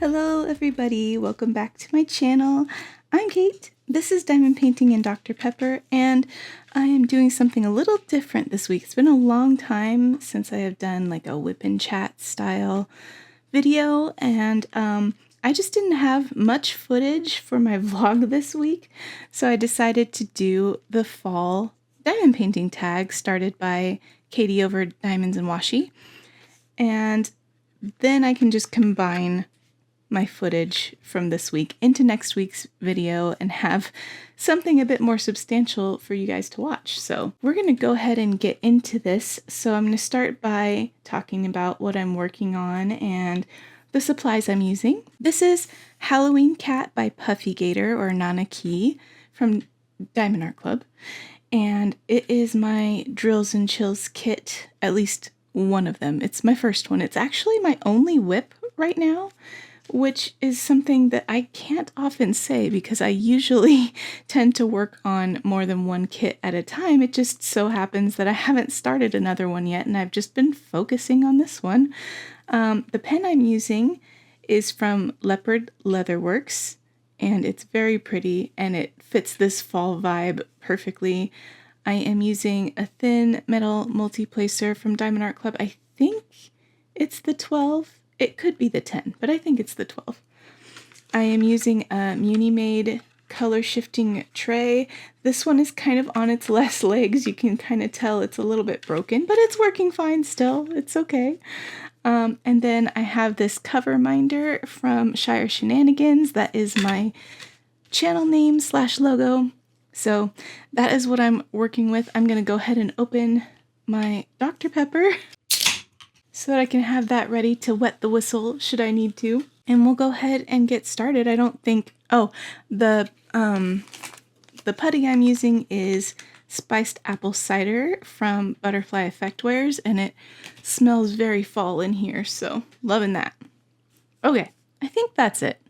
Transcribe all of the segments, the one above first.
Hello everybody, welcome back to my channel. I'm Kate, this is Diamond Painting and Dr. Pepper, and I am doing something a little different this week. It's been a long time since I have done like a whip and chat style video, and I just didn't have much footage for my vlog this week, so I decided to do the fall diamond painting tag started by Katie over Diamonds and Washi, and then I can just combine my footage from this week into next week's video and have something a bit more substantial for you guys to watch. So we're going to go ahead and get into this. So I'm going to start by talking about what I'm working on and the supplies I'm using. This is Halloween Cat by Puffy Gator or Nana Key from Diamond Art Club. And it is my Drills and Chills kit, at least one of them. It's my first one. It's actually my only whip right now, which is something that I can't often say because I usually tend to work on more than one kit at a time. It just so happens that I haven't started another one yet, and I've just been focusing on this one. The pen I'm using is from Leopard Leatherworks, and it's very pretty, and it fits this fall vibe perfectly. I am using a thin metal multi-placer from Diamond Art Club. I think it's the 12. It could be the 10, but I think it's the 12. I am using a Muni-Made color shifting tray. This one is kind of on its last legs. You can kind of tell it's a little bit broken, but it's working fine still. It's okay. And then I have this cover minder from Shire Shenanigans. That is my channel name / logo. So that is what I'm working with. I'm going to go ahead and open my Dr. Pepper so that I can have that ready to wet the whistle should I need to. And we'll go ahead and get started. I don't think, the putty I'm using is Spiced Apple Cider from Butterfly Effectwares, and it smells very fall in here, so loving that. Okay, I think that's it.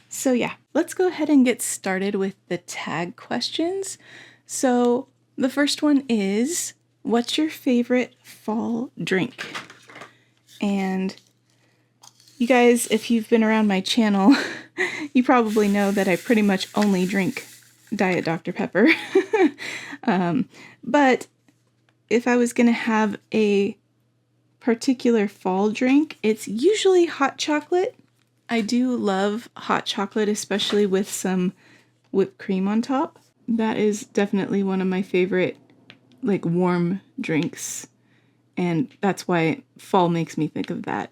So yeah, let's go ahead and get started with the tag questions. So the first one is, what's your favorite fall drink? And you guys, if you've been around my channel, you probably know that I pretty much only drink Diet Dr. Pepper. But if I was going to have a particular fall drink, it's usually hot chocolate. I do love hot chocolate, especially with some whipped cream on top. That is definitely one of my favorite, like, warm drinks. And that's why fall makes me think of that.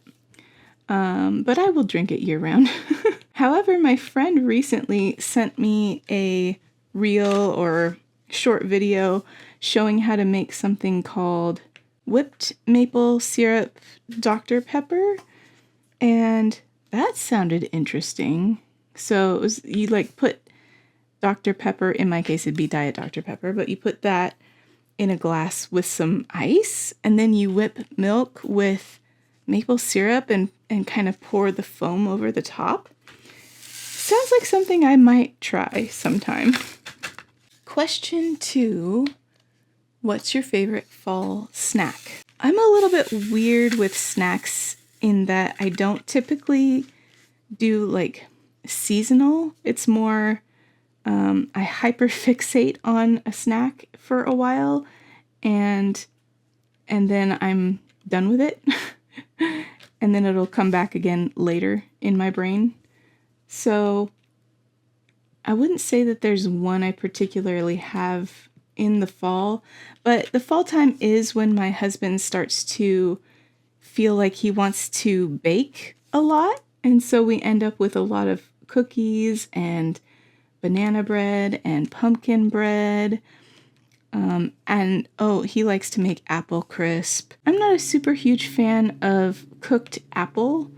But I will drink it year round. However, my friend recently sent me a reel or short video showing how to make something called whipped maple syrup Dr. Pepper. And that sounded interesting. So it was, you like put Dr. Pepper, in my case it'd be Diet Dr. Pepper, but you put that in a glass with some ice, and then you whip milk with maple syrup and kind of pour the foam over the top. Sounds like something I might try sometime. Question 2, what's your favorite fall snack? I'm a little bit weird with snacks in that I don't typically do like seasonal. It's more I hyperfixate on a snack for a while, and then I'm done with it, and then it'll come back again later in my brain. So I wouldn't say that there's one I particularly have in the fall, but the fall time is when my husband starts to feel like he wants to bake a lot, and so we end up with a lot of cookies and banana bread and pumpkin bread. And he likes to make apple crisp. I'm not a super huge fan of cooked apple,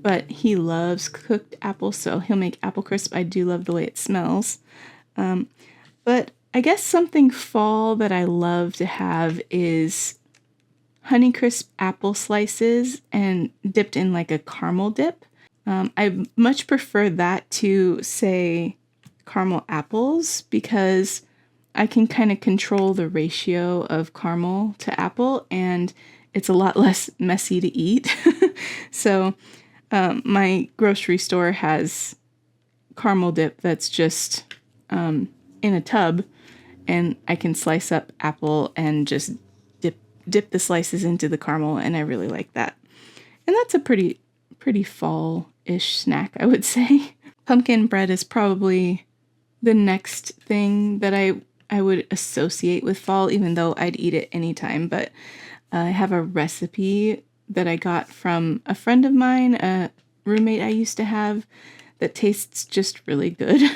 but he loves cooked apple, so he'll make apple crisp. I do love the way it smells. But I guess something fall that I love to have is Honeycrisp apple slices and dipped in like a caramel dip. I much prefer that to, say, caramel apples, because I can kind of control the ratio of caramel to apple, and it's a lot less messy to eat. So My grocery store has caramel dip that's just in a tub, and I can slice up apple and just dip the slices into the caramel, and I really like that. And that's a pretty fall-ish snack, I would say. Pumpkin bread is probably the next thing that I would associate with fall, even though I'd eat it anytime. But I have a recipe that I got from a friend of mine, a roommate I used to have, that tastes just really good.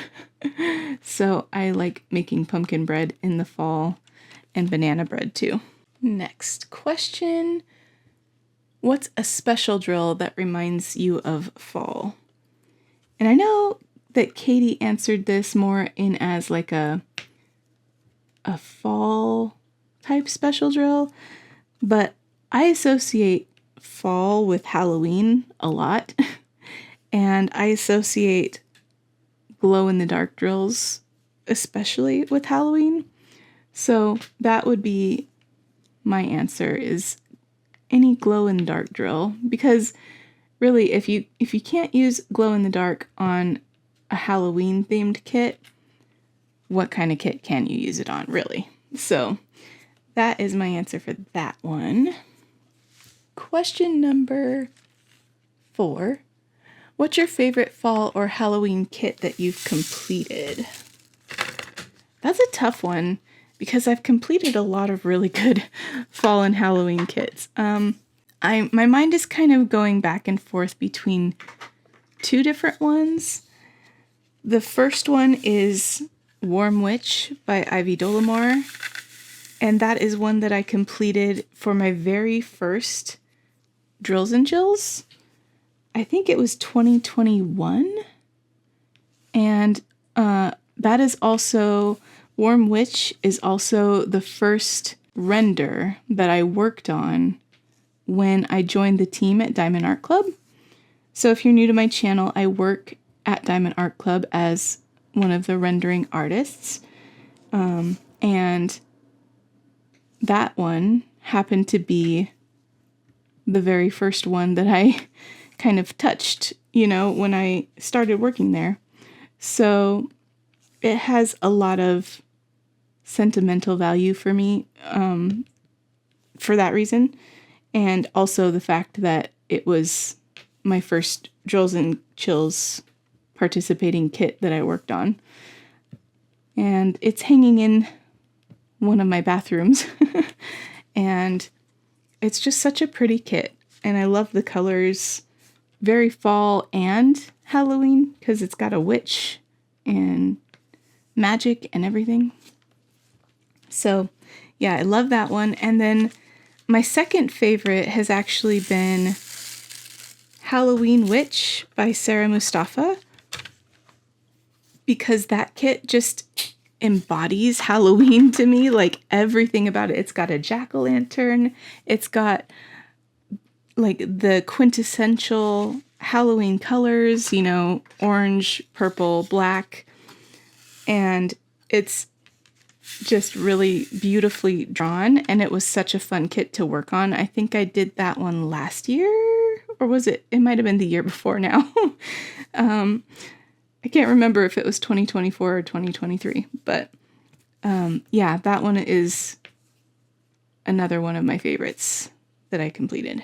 So I like making pumpkin bread in the fall, and banana bread too. Next question. What's a special drill that reminds you of fall? And I know that Katie answered this more in as like a fall type special drill, but I associate fall with Halloween a lot. And I associate glow-in-the-dark drills especially with Halloween. So that would be my answer, is any glow-in-the-dark drill, because really if you can't use glow-in-the-dark on a Halloween themed kit, what kind of kit can you use it on, really? So that is my answer for that one. Question number 4. What's your favorite fall or Halloween kit that you've completed? That's a tough one because I've completed a lot of really good fall and Halloween kits. My mind is kind of going back and forth between 2 different ones. The first one is Warm Witch by Ivy Dollamore, and that is one that I completed for my very first Drills and Jills. I think it was 2021, and that is also, Warm Witch is also the first render that I worked on when I joined the team at Diamond Art Club. So if you're new to my channel, I work at Diamond Art Club as one of the rendering artists. And that one happened to be the very first one that I kind of touched, when I started working there. So it has a lot of sentimental value for me for that reason. And also the fact that it was my first Drills and Chills participating kit that I worked on. And it's hanging in one of my bathrooms. And it's just such a pretty kit. And I love the colors. Very fall and Halloween, because it's got a witch and magic and everything. So yeah, I love that one. And then my second favorite has actually been Halloween Witch by Sarah Mustafa, because that kit just embodies Halloween to me, like everything about it. It's got a jack-o'-lantern. It's got like the quintessential Halloween colors, orange, purple, black. And it's just really beautifully drawn, and it was such a fun kit to work on. I think I did that one last year, or was it might have been the year before now. I can't remember if it was 2024 or 2023, but yeah, that one is another one of my favorites that I completed.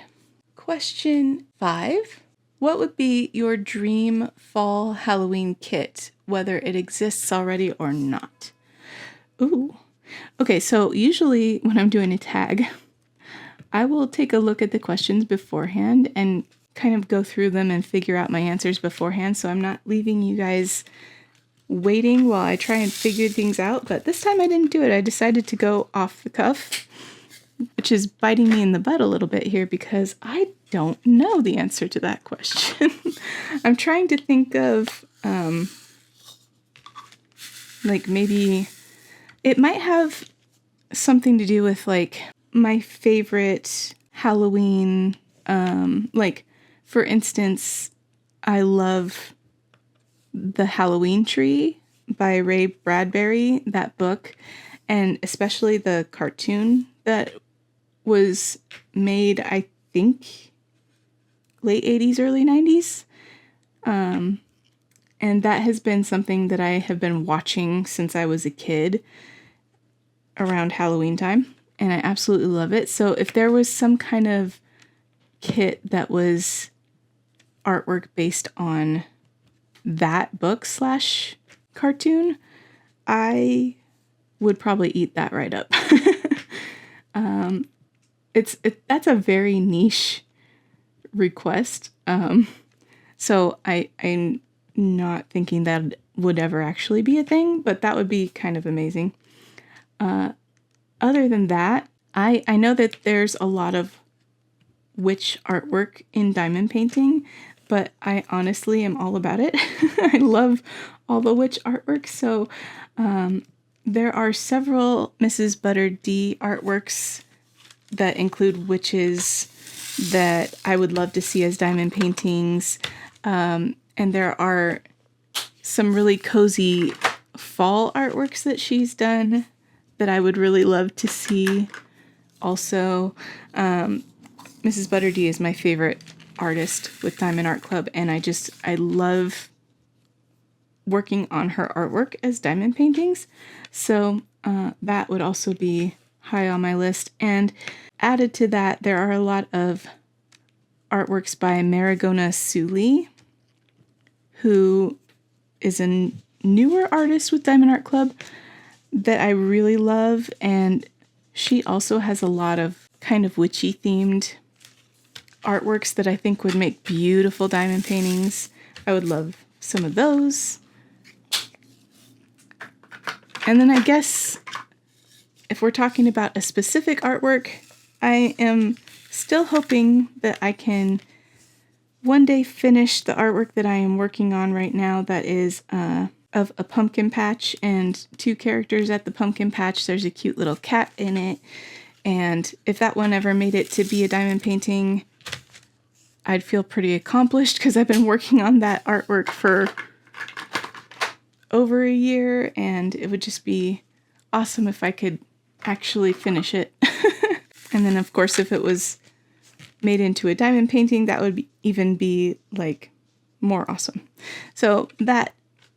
Question 5. What would be your dream fall Halloween kit, whether it exists already or not? Ooh. Okay, so usually when I'm doing a tag, I will take a look at the questions beforehand and kind of go through them and figure out my answers beforehand, so I'm not leaving you guys waiting while I try and figure things out. But this time I didn't do it. I decided to go off the cuff, which is biting me in the butt a little bit here because I don't know the answer to that question. I'm trying to think of like maybe it might have something to do with like my favorite Halloween, like for instance, I love The Halloween Tree by Ray Bradbury, that book, and especially the cartoon that was made, I think, late 80s, early 90s. And that has been something that I have been watching since I was a kid around Halloween time, and I absolutely love it. So if there was some kind of kit that was artwork based on that book / cartoon, I would probably eat that right up. That's a very niche request. So I'm not thinking that would ever actually be a thing, but that would be kind of amazing. Other than that, I know that there's a lot of witch artwork in diamond painting, but I honestly am all about it. I love all the witch artwork. So there are several Mrs. Butter D artworks that include witches that I would love to see as diamond paintings. And there are some really cozy fall artworks that she's done that I would really love to see. Also, Mrs. Butter D is my favorite artist with Diamond Art Club, and I love working on her artwork as diamond paintings. So that would also be high on my list. And added to that, there are a lot of artworks by Marigona Suley, who is a newer artist with Diamond Art Club that I really love. And she also has a lot of kind of witchy themed artworks that I think would make beautiful diamond paintings. I would love some of those. And then I guess if we're talking about a specific artwork, I am still hoping that I can one day finish the artwork that I am working on right now that is of a pumpkin patch and 2 characters at the pumpkin patch. There's a cute little cat in it. And if that one ever made it to be a diamond painting, I'd feel pretty accomplished because I've been working on that artwork for over a year, and it would just be awesome if I could actually finish it. And then, of course, if it was made into a diamond painting, that would even be like more awesome. So that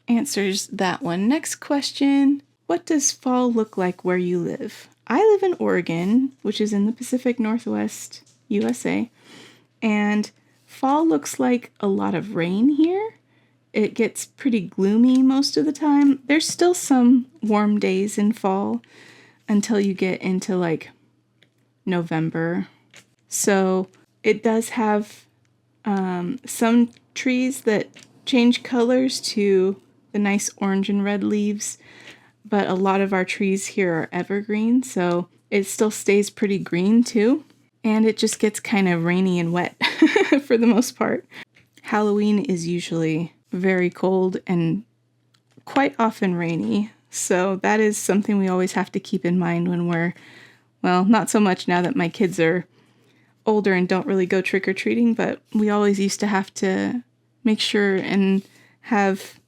answers that one. Next question. What does fall look like where you live? I live in Oregon, which is in the Pacific Northwest, USA, and fall looks like a lot of rain here. It gets pretty gloomy most of the time. There's still some warm days in fall until you get into like November. So it does have some trees that change colors to the nice orange and red leaves, but a lot of our trees here are evergreen, so it still stays pretty green too. And it just gets kind of rainy and wet for the most part. Halloween is usually very cold and quite often rainy, so that is something we always have to keep in mind when we're, well, not so much now that my kids are older and don't really go trick-or-treating, but we always used to have to make sure and have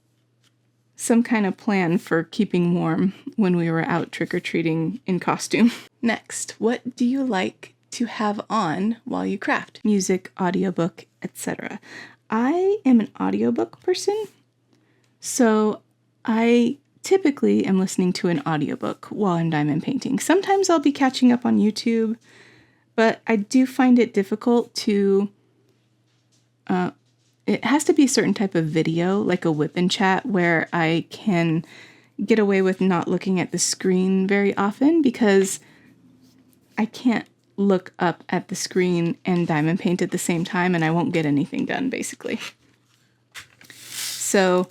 some kind of plan for keeping warm when we were out trick-or-treating in costume. Next, what do you like to have on while you craft? Music, audiobook, etc. I am an audiobook person, so I typically am listening to an audiobook while I'm diamond painting. Sometimes I'll be catching up on YouTube, but I do find it difficult to, it has to be a certain type of video, like a whip and chat, where I can get away with not looking at the screen very often because I can't look up at the screen and diamond paint at the same time and I won't get anything done, basically. So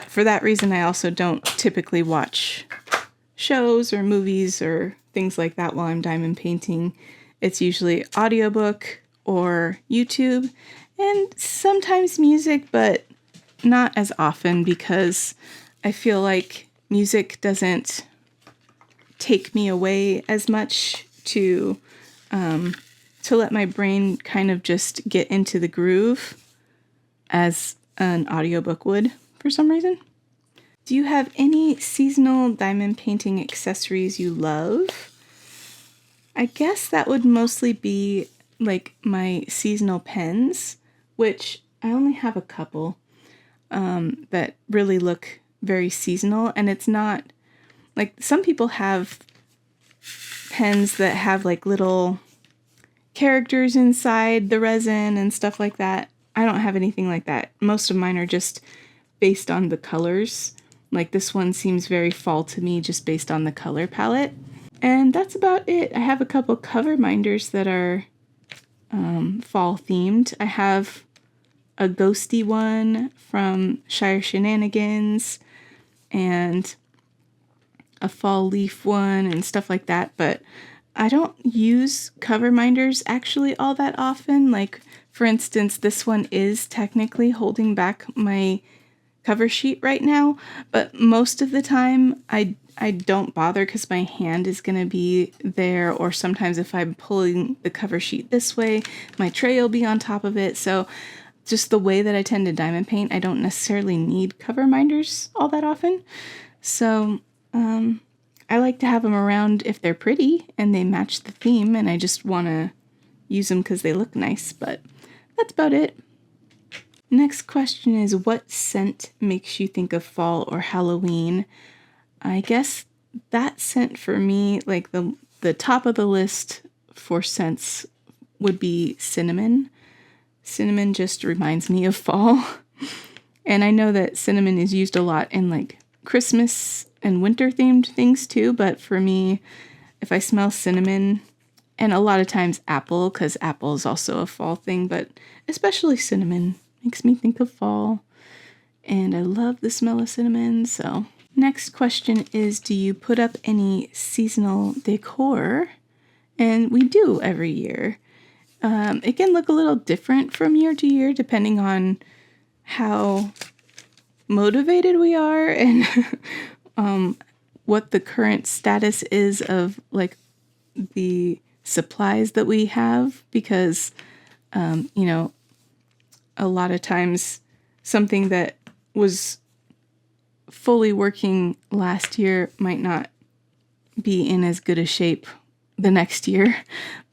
for that reason, I also don't typically watch shows or movies or things like that while I'm diamond painting. It's usually audiobook or YouTube and sometimes music, but not as often because I feel like music doesn't take me away as much to let my brain kind of just get into the groove as an audiobook would for some reason. Do you have any seasonal diamond painting accessories you love? I guess that would mostly be like my seasonal pens, which I only have a couple that really look very seasonal. And it's not like some people have pens that have like little characters inside the resin and stuff like that. I don't have anything like that. Most of mine are just based on the colors. Like this one seems very fall to me just based on the color palette. And that's about it. I have a couple cover minders that are fall themed. I have a ghosty one from Shire Shenanigans and a fall leaf one and stuff like that, but I don't use cover minders actually all that often. Like, for instance, this one is technically holding back my cover sheet right now, but most of the time I don't bother because my hand is going to be there, or sometimes if I'm pulling the cover sheet this way, my tray will be on top of it. So just the way that I tend to diamond paint, I don't necessarily need cover minders all that often. So I like to have them around if they're pretty and they match the theme, and I just want to use them because they look nice, but that's about it. Next question is, what scent makes you think of fall or Halloween? I guess that scent for me, like the top of the list for scents would be cinnamon. Cinnamon just reminds me of fall. And I know that cinnamon is used a lot in like Christmas and winter themed things too, but for me, if I smell cinnamon, and a lot of times apple, because apple is also a fall thing, but especially cinnamon makes me think of fall, and I love the smell of cinnamon. So next question is, do you put up any seasonal decor? And we do every year. It can look a little different from year to year depending on how motivated we are and what the current status is of like the supplies that we have, because a lot of times something that was fully working last year might not be in as good a shape the next year.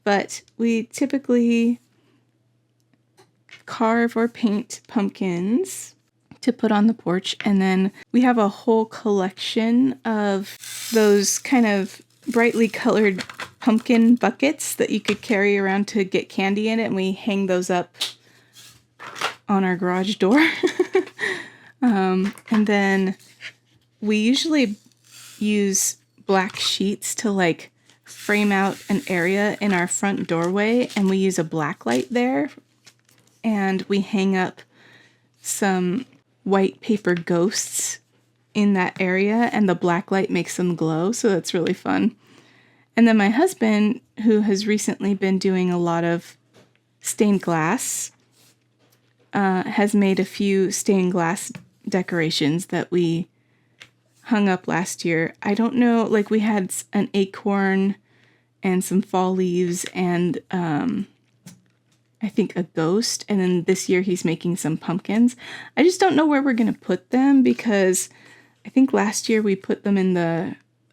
But we typically carve or paint pumpkins to put on the porch, and then we have a whole collection of those kind of brightly colored pumpkin buckets that you could carry around to get candy in it, and we hang those up on our garage door. And then we usually use black sheets to like frame out an area in our front doorway, and we use a black light there, and we hang up some white paper ghosts in that area, and the black light makes them glow, so that's really fun. And then my husband, who has recently been doing a lot of stained glass, has made a few stained glass decorations that we hung up last year. I don't know, like we had an acorn and some fall leaves and I think a ghost, and then this year he's making some pumpkins. I just don't know where we're going to put them, because I think last year we put them in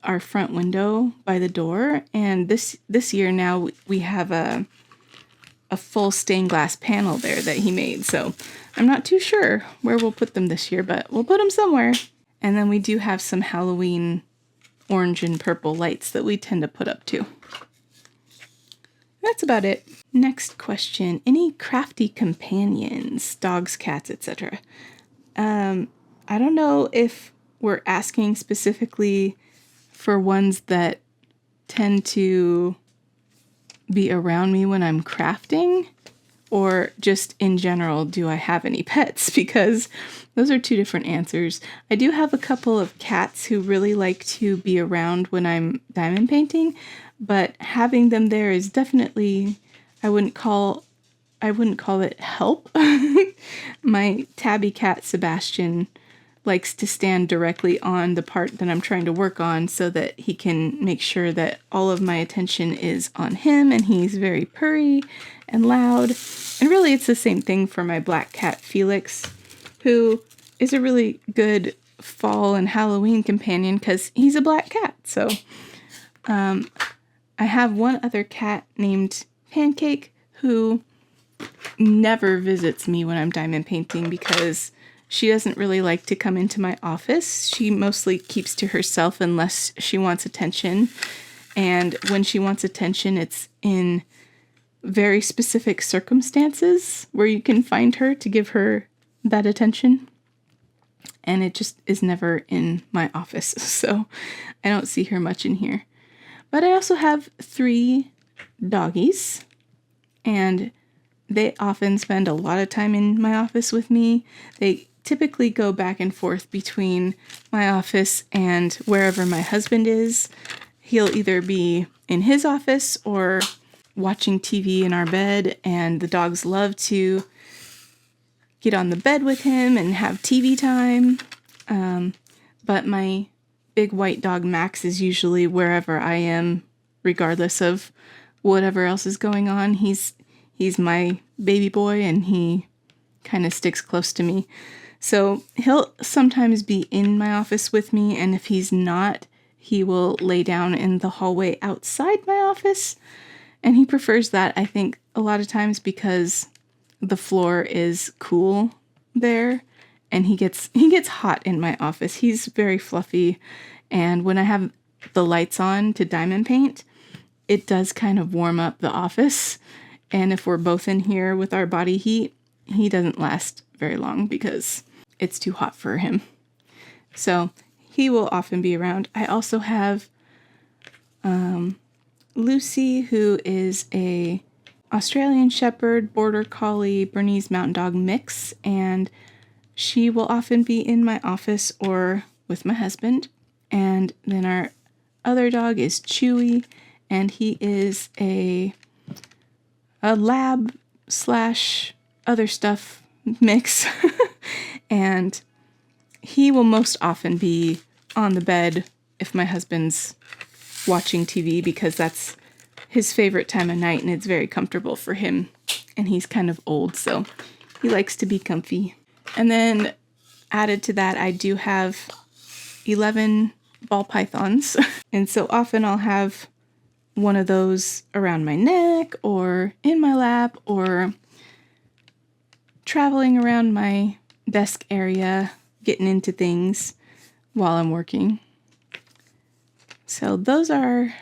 our front window by the door, and this year now we have a full stained glass panel there that he made. So I'm not too sure where we'll put them this year, but we'll put them somewhere. And then we do have some Halloween orange and purple lights that we tend to put up too. That's about it. Next question. Any crafty companions, dogs, cats, etc.? I don't know if we're asking specifically for ones that tend to be around me when I'm crafting, or just in general, do I have any pets? Because those are two different answers. I do have a couple of cats who really like to be around when I'm diamond painting, but having them there is definitely, I wouldn't call it help. My tabby cat Sebastian likes to stand directly on the part that I'm trying to work on so that he can make sure that all of my attention is on him, and he's very purry and loud. And really it's the same thing for my black cat Felix, who is a really good fall and Halloween companion because he's a black cat. So I have one other cat named Pancake, who never visits me when I'm diamond painting because she doesn't really like to come into my office. She mostly keeps to herself unless she wants attention. And when she wants attention, it's in very specific circumstances where you can find her to give her that attention. And it just is never in my office. So I don't see her much in here. But I also have 3 doggies, and they often spend a lot of time in my office with me. They typically go back and forth between my office and wherever my husband is. He'll either be in his office or watching TV in our bed, and the dogs love to get on the bed with him and have TV time. But my big white dog Max is usually wherever I am, regardless of whatever else is going on. He's my baby boy, and he kind of sticks close to me. So he'll sometimes be in my office with me, and if he's not, he will lay down in the hallway outside my office. And he prefers that, I think, a lot of times because the floor is cool there, and he gets hot in my office. He's very fluffy, and when I have the lights on to diamond paint, it does kind of warm up the office. And if we're both in here with our body heat, he doesn't last very long because it's too hot for him. So he will often be around. I also have Lucy, who is a Australian Shepherd, Border Collie, Bernese Mountain Dog mix, and she will often be in my office or with my husband. And then our other dog is Chewy, and he is a lab / other stuff mix. And he will most often be on the bed if my husband's watching TV, because that's his favorite time of night and it's very comfortable for him. And he's kind of old, so he likes to be comfy. And then added to that, I do have 11 ball pythons. And so often I'll have one of those around my neck or in my lap or traveling around my desk area, getting into things while I'm working. So those are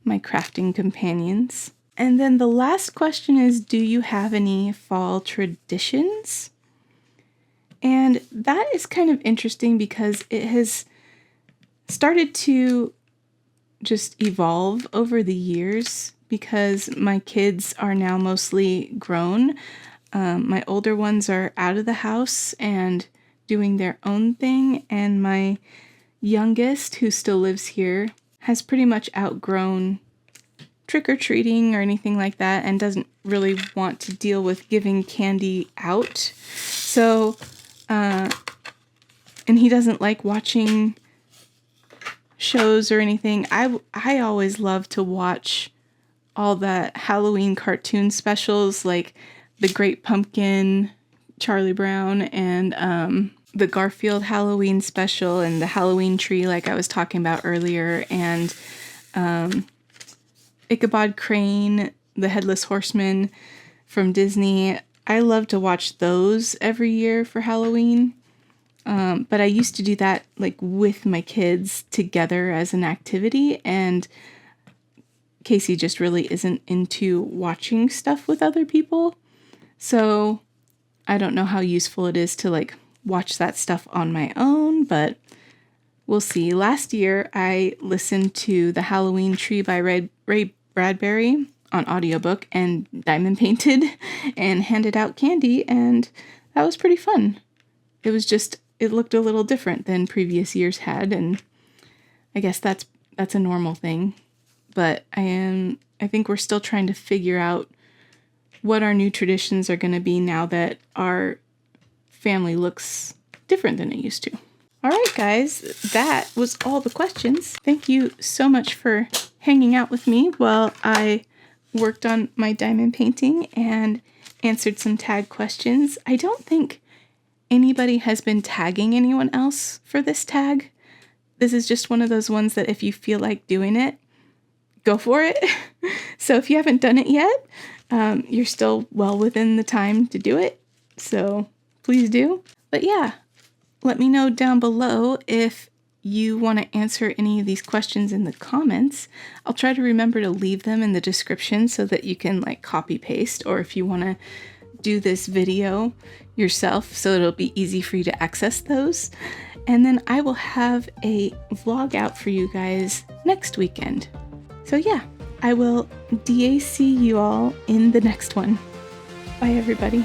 my crafting companions. And then the last question is, do you have any fall traditions? And that is kind of interesting because it has started to just evolve over the years because my kids are now mostly grown. My older ones are out of the house and doing their own thing, and my youngest, who still lives here, has pretty much outgrown trick-or-treating or anything like that and doesn't really want to deal with giving candy out. So, and he doesn't like watching shows or anything. I always love to watch all the Halloween cartoon specials, like The Great Pumpkin, Charlie Brown, and the Garfield Halloween special, and the Halloween tree, like I was talking about earlier, and Ichabod Crane, the Headless Horseman from Disney. I love to watch those every year for Halloween. But I used to do that like with my kids together as an activity, and Casey just really isn't into watching stuff with other people. So I don't know how useful it is to like watch that stuff on my own, but we'll see. Last year I listened to The Halloween Tree by Ray Bradbury on audiobook and diamond painted and handed out candy, and that was pretty fun. It looked a little different than previous years had, and I guess that's a normal thing. But I think we're still trying to figure out what our new traditions are going to be now that our family looks different than it used to. All right, guys, that was all the questions. Thank you so much for hanging out with me while I worked on my diamond painting and answered some tag questions. I don't think anybody has been tagging anyone else for this tag. This is just one of those ones that if you feel like doing it, go for it. So if you haven't done it yet, you're still well within the time to do it, so please do. But yeah, let me know down below if you want to answer any of these questions in the comments. I'll try to remember to leave them in the description so that you can like copy paste, or if you want to do this video yourself so it'll be easy for you to access those. And then I will have a vlog out for you guys next weekend. So yeah, I will DAC you all in the next one. Bye everybody.